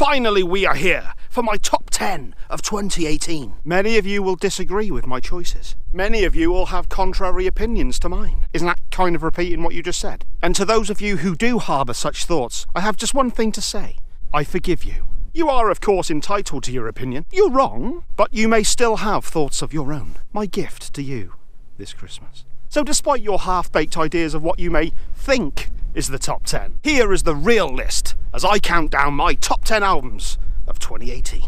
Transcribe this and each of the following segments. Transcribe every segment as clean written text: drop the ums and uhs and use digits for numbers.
Finally we are here for my top 10 of 2018. Many of you will disagree with my choices. Many of you will have contrary opinions to mine. Isn't that kind of repeating what you just said? And to those of you who do harbour such thoughts, I have just one thing to say. I forgive you. You are, of course, entitled to your opinion. You're wrong, but you may still have thoughts of your own. My gift to you this Christmas. So despite your half-baked ideas of what you may think is the top 10, here is the real list as I count down my top 10 albums of 2018.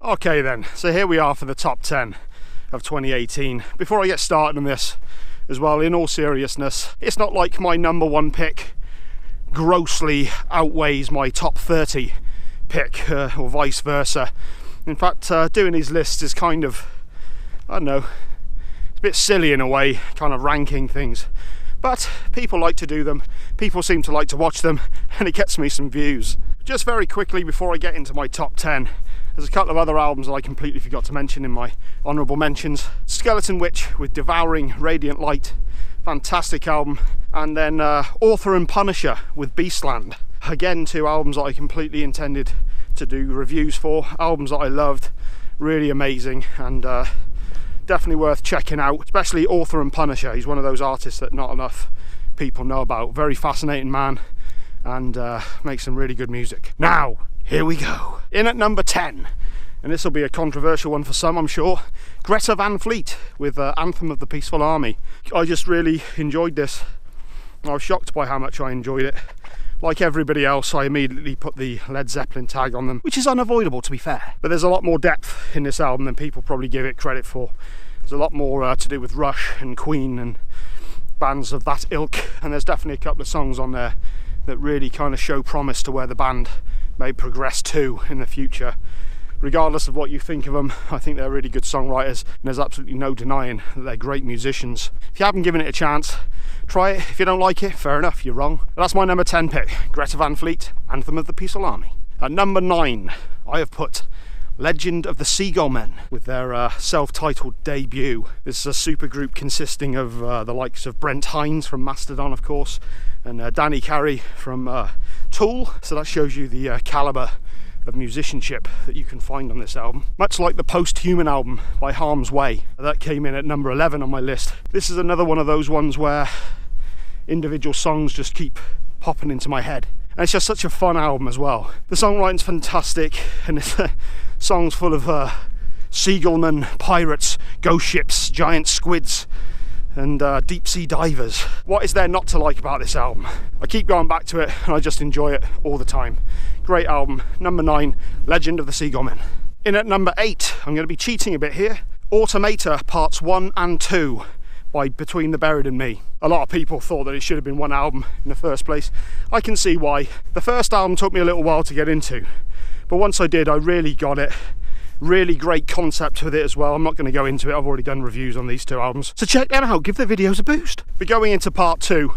Okay then, so here we are for the top 10 of 2018. Before I get started on this as well, in all seriousness, it's not like my number one pick grossly outweighs my top 30 pick or vice versa. In fact, doing these lists is kind of, I don't know, it's a bit silly in a way, kind of ranking things. But people like to do them, people seem to like to watch them, and it gets me some views. Just very quickly before I get into my top 10, there's a couple of other albums that I completely forgot to mention in my honourable mentions. Skeleton Witch with Devouring Radiant Light, fantastic album. And then Author and Punisher with Beastland. Again, two albums that I completely intended to do reviews for, albums that I loved, really amazing, and definitely worth checking out, especially Author and Punisher. He's one of those artists that not enough people know about. Very fascinating man, and makes some really good music. Now, here we go. In at number 10, and this will be a controversial one for some, I'm sure, Greta Van Fleet with Anthem of the Peaceful Army. I just really enjoyed this. I was shocked by how much I enjoyed it. Like everybody else, I immediately put the Led Zeppelin tag on them, which is unavoidable, to be fair. But there's a lot more depth in this album than people probably give it credit for. There's a lot more to do with Rush and Queen and bands of that ilk, and there's definitely a couple of songs on there that really kind of show promise to where the band may progress to in the future. Regardless of what you think of them, I think they're really good songwriters, and there's absolutely no denying that they're great musicians. If you haven't given it a chance, try it. If you don't like it, fair enough, you're wrong. But that's my number 10 pick, Greta Van Fleet, Anthem of the Peaceful Army. At number 9, I have put Legend of the Seagullmen with their self-titled debut. This is a supergroup consisting of the likes of Brent Hinds from Mastodon, of course, and Danny Carey from Tool. So that shows you the calibre of musicianship that you can find on this album. Much like the Post-Human album by Harm's Way, that came in at number 11 on my list. This is another one of those ones where individual songs just keep popping into my head. And it's just such a fun album as well. The songwriting's fantastic, and it's songs full of seagullmen, pirates, ghost ships, giant squids, and deep sea divers. What is there not to like about this album? I keep going back to it, and I just enjoy it all the time. Great album. Number 9, Legend of the Seagullmen. In at number 8, I'm going to be cheating a bit here, Automata Parts 1 and 2 by Between the Buried and Me. A lot of people thought that it should have been one album in the first place. I can see why. The first album took me a little while to get into, but once I did, I really got it. Really great concept with it as well. I'm not going to go into it, I've already done reviews on these two albums, so check them out, give the videos a boost. But going into part 2,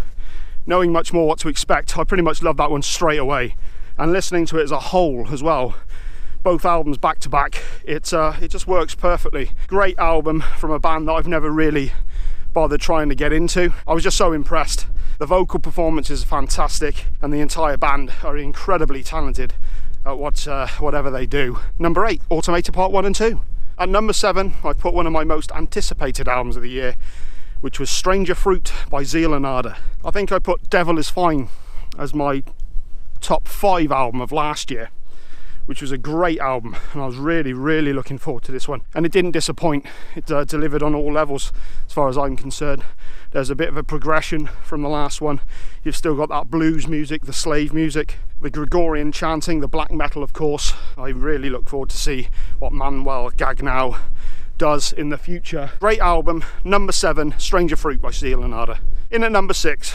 knowing much more what to expect, I pretty much love that one straight away, and listening to it as a whole as well, both albums back to back, it just works perfectly. Great album from a band that I've never really bothered trying to get into. I was just so impressed. The vocal performance is fantastic, and the entire band are incredibly talented at whatever they do. Number 8, Automata Part 1 and 2. At number 7, I've put one of my most anticipated albums of the year, which was Stranger Fruit by Zeal and Ardor. I think I put Devil Is Fine as my top 5 album of last year, which was a great album, and I was really looking forward to this one, and it didn't disappoint. It delivered on all levels as far as I'm concerned. There's a bit of a progression from the last one. You've still got that blues music, the slave music, the Gregorian chanting, the black metal, of course. I really look forward to see what Manuel Gagnow does in the future. Great album. Number 7, Stranger Fruit by Steel and Ardor. In at number 6,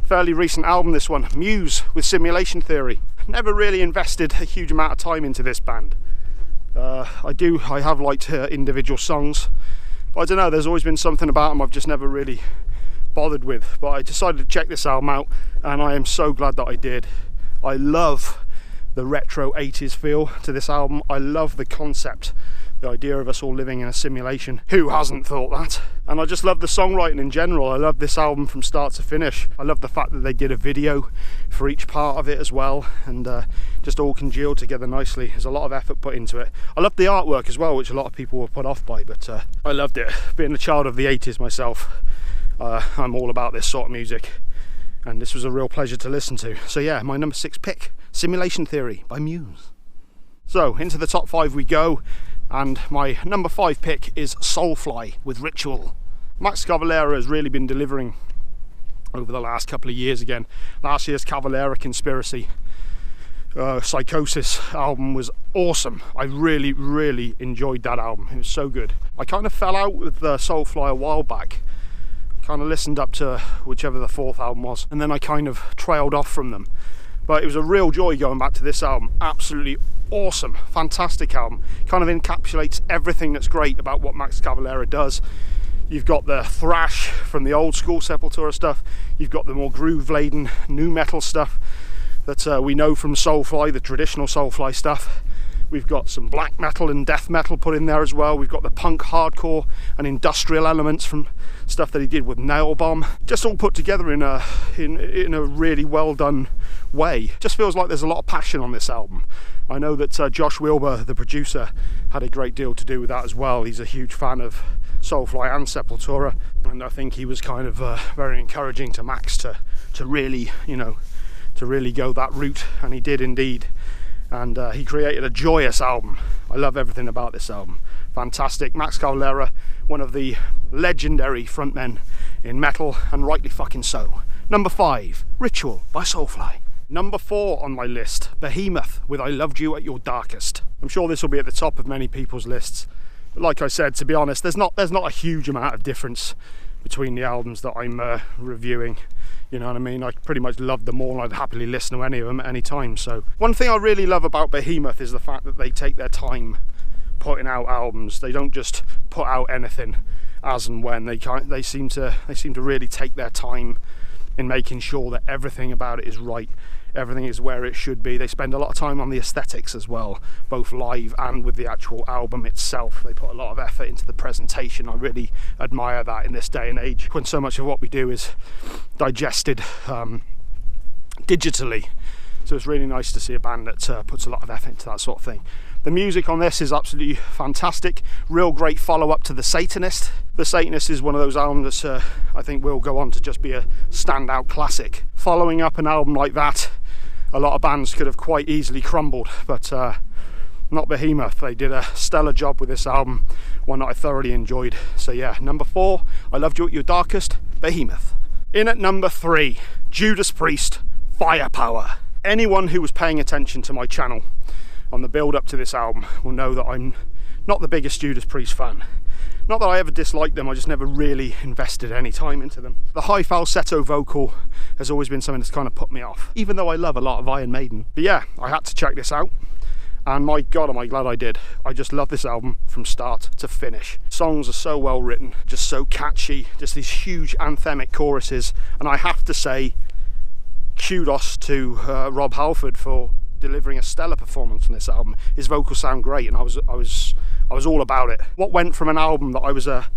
fairly recent album this one, Muse with Simulation Theory. Never really invested a huge amount of time into this band. I have liked her individual songs, but I don't know, there's always been something about them I've just never really bothered with. But I decided to check this album out, and I am so glad that I did. I love the retro 80s feel to this album. I love the concept, the idea of us all living in a simulation. Who hasn't thought that? And I just love the songwriting in general. I love this album from start to finish. I love the fact that they did a video for each part of it as well, and just all congealed together nicely. There's a lot of effort put into it. I love the artwork as well, which a lot of people were put off by, but I loved it. Being a child of the 80s myself, I'm all about this sort of music, and this was a real pleasure to listen to. So yeah, my number 6 pick, Simulation Theory by Muse. So into the top 5 we go. And my number 5 pick is Soulfly with Ritual. Max Cavalera has really been delivering over the last couple of years again. Last year's Cavalera Conspiracy Psychosis album was awesome. I really enjoyed that album. It was so good. I kind of fell out with Soulfly a while back. Kind of listened up to whichever the 4th album was, and then I kind of trailed off from them. But it was a real joy going back to this album. Absolutely awesome, fantastic album. Kind of encapsulates everything that's great about what Max Cavalera does. You've got the thrash from the old school Sepultura stuff. You've got the more groove-laden nu metal stuff that we know from Soulfly, the traditional Soulfly stuff. We've got some black metal and death metal put in there as well. We've got the punk, hardcore and industrial elements from stuff that he did with Nailbomb. Just all put together in a really well done way. Just feels like there's a lot of passion on this album. I know that Josh Wilbur, the producer, had a great deal to do with that as well. He's a huge fan of Soulfly and Sepultura, and I think he was kind of very encouraging to Max to really, to really go that route, and he did indeed. And he created a joyous album. I love everything about this album. Fantastic. Max Cavalera, one of the legendary frontmen in metal, and rightly fucking so. Number 5, Ritual by Soulfly. Number 4 on my list, Behemoth with I Loved You at Your Darkest. I'm sure this will be at the top of many people's lists. But like I said, to be honest, there's not a huge amount of difference between the albums that I'm reviewing. You know what I mean? I pretty much love them all, and I'd happily listen to any of them at any time. So one thing I really love about Behemoth is the fact that they take their time putting out albums. They don't just put out anything as and when. They seem to really take their time in making sure that everything about it is right. Everything is where it should be. They spend a lot of time on the aesthetics as well, both live and with the actual album itself. They put a lot of effort into the presentation. I really admire that in this day and age, when so much of what we do is digested digitally. So it's really nice to see a band that puts a lot of effort into that sort of thing. The music on this is absolutely fantastic. Real great follow-up to The Satanist. The Satanist is one of those albums that I think will go on to just be a standout classic. Following up an album like that, a lot of bands could have quite easily crumbled, but not Behemoth. They did a stellar job with this album, one that I thoroughly enjoyed. So yeah, number 4, I Loved You at Your Darkest, Behemoth. In at number 3, Judas Priest, Firepower. Anyone who was paying attention to my channel on the build up to this album will know that I'm not the biggest Judas Priest fan. Not that I ever disliked them, I just never really invested any time into them. The high falsetto vocal has always been something that's kind of put me off, even though I love a lot of Iron Maiden. But yeah, I had to check this out, and my god am I glad I did. I just love this album from start to finish. Songs are so well written, just so catchy, just these huge anthemic choruses, and I have to say kudos to Rob Halford for delivering a stellar performance on this album. His vocals sound great, and I was all about it. What went from an album that I was a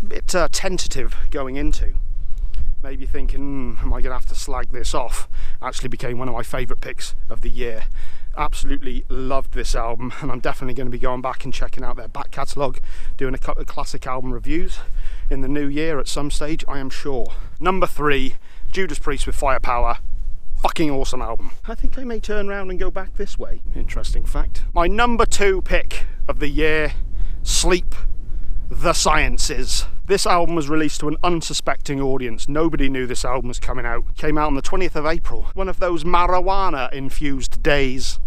bit tentative going into, maybe thinking, am I going to have to slag this off, actually became one of my favourite picks of the year. Absolutely loved this album, and I'm definitely going to be going back and checking out their back catalogue, doing a couple of classic album reviews in the new year at some stage, I am sure. Number 3, Judas Priest with Firepower. fucking awesome album. I think I may turn around and go back this way. Interesting fact. My number 2 pick of the year, Sleep, The Sciences. This album was released to an unsuspecting audience. Nobody knew this album was coming out. Came out on the 20th of April. One of those marijuana-infused days.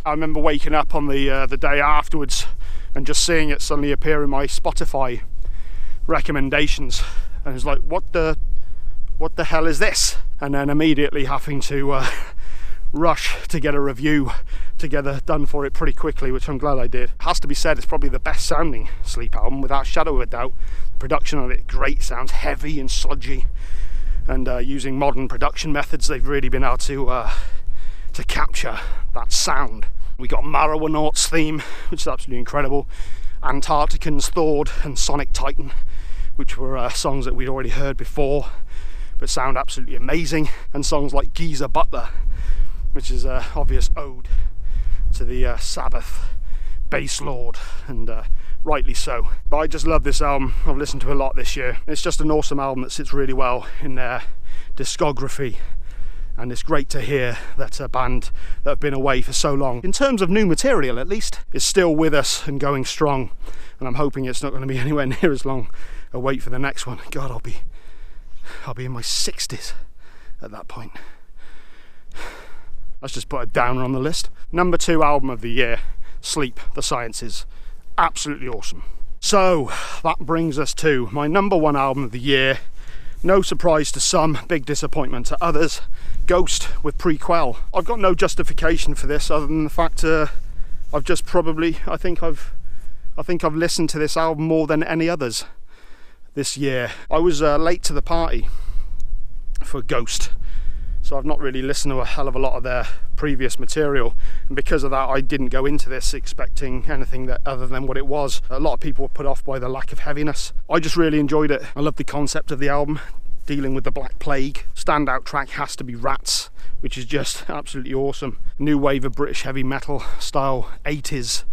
I remember waking up on the day afterwards and just seeing it suddenly appear in my Spotify recommendations. And it was like, what the hell is this? And then immediately having to rush to get a review together done for it pretty quickly, which I'm glad I did. It has to be said, it's probably the best sounding Sleep album, without a shadow of a doubt. The production of it, great, sounds heavy and sludgy. And using modern production methods, they've really been able to capture that sound. We got Marrowanauts theme, which is absolutely incredible. Antarcticans Thord and Sonic Titan, which were songs that we'd already heard before, but sound absolutely amazing. And songs like Geezer Butler, which is an obvious ode to the Sabbath bass lord, and rightly so. But I just love this album. I've listened to it a lot this year. It's just an awesome album that sits really well in their discography, and it's great to hear that a band that have been away for so long, in terms of new material at least, is still with us and going strong. And I'm hoping it's not going to be anywhere near as long a wait for the next one. God, I'll be in my 60s at that point. Let's just put a downer on the list. Number 2 album of the year, Sleep, The Sciences. Absolutely awesome. So that brings us to my number 1 album of the year. No surprise to some, big disappointment to others. Ghost with Prequelle. I've got no justification for this other than the fact I've just probably, I think I've listened to this album more than any others this year. I was late to the party for Ghost, so I've not really listened to a hell of a lot of their previous material, and because of that I didn't go into this expecting anything that other than what it was. A lot of people were put off by the lack of heaviness. I just really enjoyed it. I love the concept of the album, dealing with the Black Plague. Standout track has to be Rats, which is just absolutely awesome. New wave of British heavy metal style 80s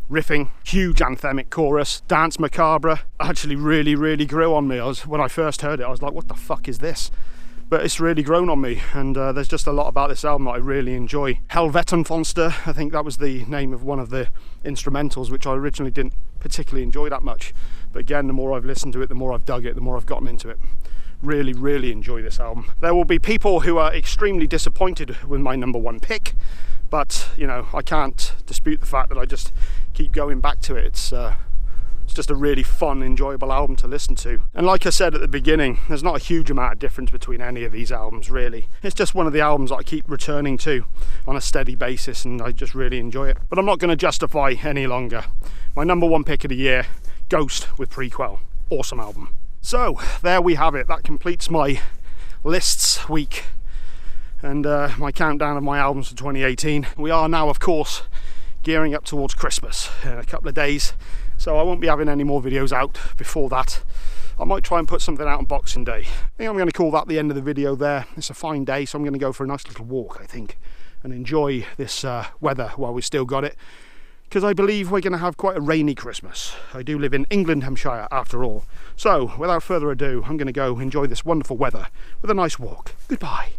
riffing, huge anthemic chorus. Dance Macabre actually really grew on me. When I first heard it, I was like, what the fuck is this? But it's really grown on me, and there's just a lot about this album that I really enjoy. Helvetenfonster, I think that was the name of one of the instrumentals, which I originally didn't particularly enjoy that much. But again, the more I've listened to it, the more I've dug it, the more I've gotten into it. Really enjoy this album. There will be people who are extremely disappointed with my number 1 pick, but you know, I can't dispute the fact that I just keep going back to it. It's just a really fun, enjoyable album to listen to. And like I said at the beginning, there's not a huge amount of difference between any of these albums, really. It's just one of the albums that I keep returning to on a steady basis, and I just really enjoy it. But I'm not going to justify any longer. My number 1 pick of the year, Ghost with Prequelle. Awesome album. So, there we have it. That completes my lists week and my countdown of my albums for 2018. We are now, of course, gearing up towards Christmas in a couple of days, so I won't be having any more videos out before that. I might try and put something out on Boxing Day. I think I'm going to call that the end of the video there. It's a fine day, so I'm going to go for a nice little walk, I think, and enjoy this weather while we still got it, because I believe we're going to have quite a rainy Christmas. I do live in England, Hampshire, after all. So, without further ado, I'm going to go enjoy this wonderful weather with a nice walk. Goodbye.